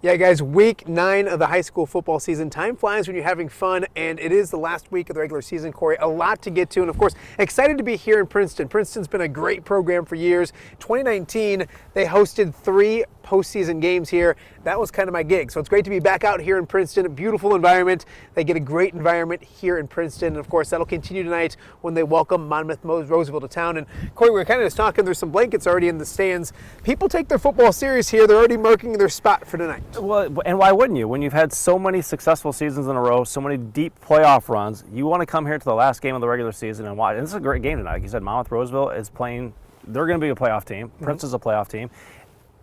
Yeah, guys, week 9 of the high school football season. Time flies when you're having fun, and it is the last week of the regular season, Kory. A lot to get to, and of course, excited to be here in Princeton. Princeton's been a great program for years. 2019, they hosted 3 postseason games here. That was kind of my gig. So it's great to be back out here in Princeton. A beautiful environment. They get a great environment here in Princeton. And of course, that'll continue tonight when they welcome Monmouth Roseville to town. And Kory, we were kind of just talking, there's some blankets already in the stands. People take their football serious here. They're already marking their spot for tonight. Well, and why wouldn't you? When you've had so many successful seasons in a row, so many deep playoff runs, you want to come here to the last game of the regular season and watch. And this is a great game tonight. Like you said, Monmouth Roseville is playing. They're going to be a playoff team. Princeton's a playoff team.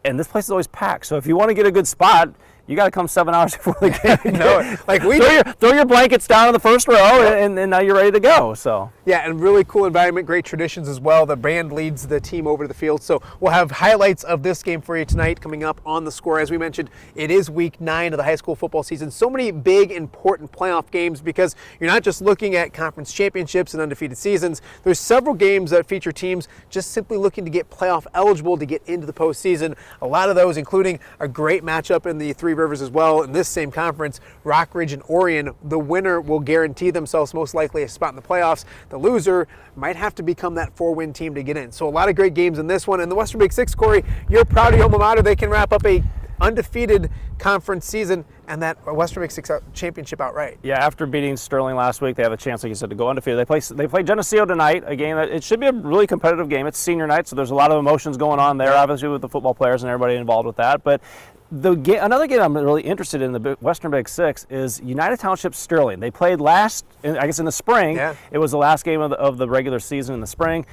And this place is always packed. So if you want to get a good spot, you got to come 7 hours before the game. No, like throw your blankets down in the first row, and now you're ready to go. So yeah, and really cool environment, great traditions as well. The band leads the team over to the field. So we'll have highlights of this game for you tonight coming up on The Score. As we mentioned, it is week 9 of the high school football season. So many big, important playoff games because you're not just looking at conference championships and undefeated seasons. There's several games that feature teams just simply looking to get playoff eligible to get into the postseason. A lot of those, including a great matchup in the Three Rivers as well. In this same conference, Rockridge and Orion, the winner will guarantee themselves most likely a spot in the playoffs. The loser might have to become that 4-win team to get in. So a lot of great games in this one. And the Western Big Six, Kory, you're proud of your alma mater. They can wrap up a undefeated conference season and that Western Big Six championship outright. Yeah, after beating Sterling last week, they have a chance, like you said, to go undefeated. They play Geneseo tonight, a game that it should be a really competitive game. It's senior night, so there's a lot of emotions going on there, obviously with the football players and everybody involved with that. But another game I'm really interested in the Western Big Six is United Township Sterling. They played in the spring. Yeah. It was the last game of the regular season in the spring.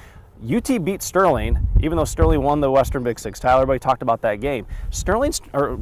UT beat Sterling, even though Sterling won the Western Big Six. Tyler, everybody talked about that game.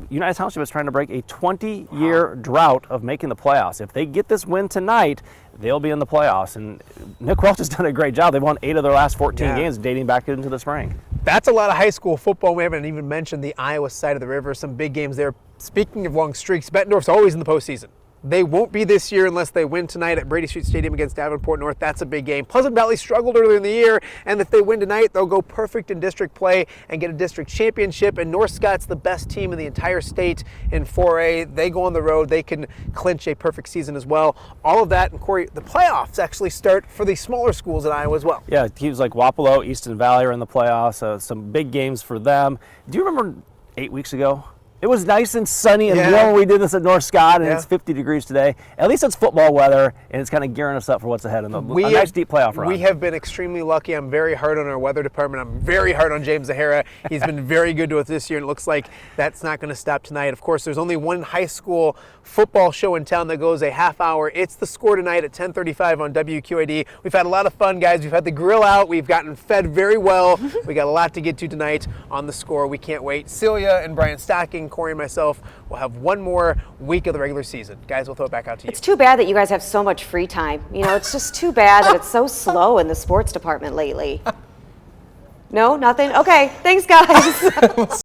United Township is trying to break a 20-year drought of making the playoffs. If they get this win tonight, they'll be in the playoffs. And Nick Welch has done a great job. They've won 8 of their last 14 games dating back into the spring. That's a lot of high school football. We haven't even mentioned the Iowa side of the river. Some big games there. Speaking of long streaks, Bettendorf's always in the postseason. They won't be this year unless they win tonight at Brady Street Stadium against Davenport North. That's a big game. Pleasant Valley struggled earlier in the year, and if they win tonight, they'll go perfect in district play and get a district championship. And North Scott's the best team in the entire state in 4A. They go on the road. They can clinch a perfect season as well. All of that, and Kory, the playoffs actually start for the smaller schools in Iowa as well. Yeah, teams like Wapello, Easton Valley are in the playoffs. Some big games for them. Do you remember 8 weeks ago? It was nice and sunny and warm when we did this at North Scott, and it's 50 degrees today. At least it's football weather, and it's kind of gearing us up for what's ahead in a nice deep playoff run. We have been extremely lucky. I'm very hard on our weather department. I'm very hard on James Zahara. He's been very good to us this year, and it looks like that's not going to stop tonight. Of course, there's only one high school football show in town that goes a half hour. It's The Score tonight at 10:35 on WQAD. We've had a lot of fun, guys. We've had the grill out. We've gotten fed very well. We got a lot to get to tonight on The Score. We can't wait. Celia and Brian Stocking, Kory and myself, we'll have one more week of the regular season. Guys, we'll throw it back out to you. It's too bad that you guys have so much free time. You know, it's just too bad that it's so slow in the sports department lately. No, nothing? Okay, thanks guys.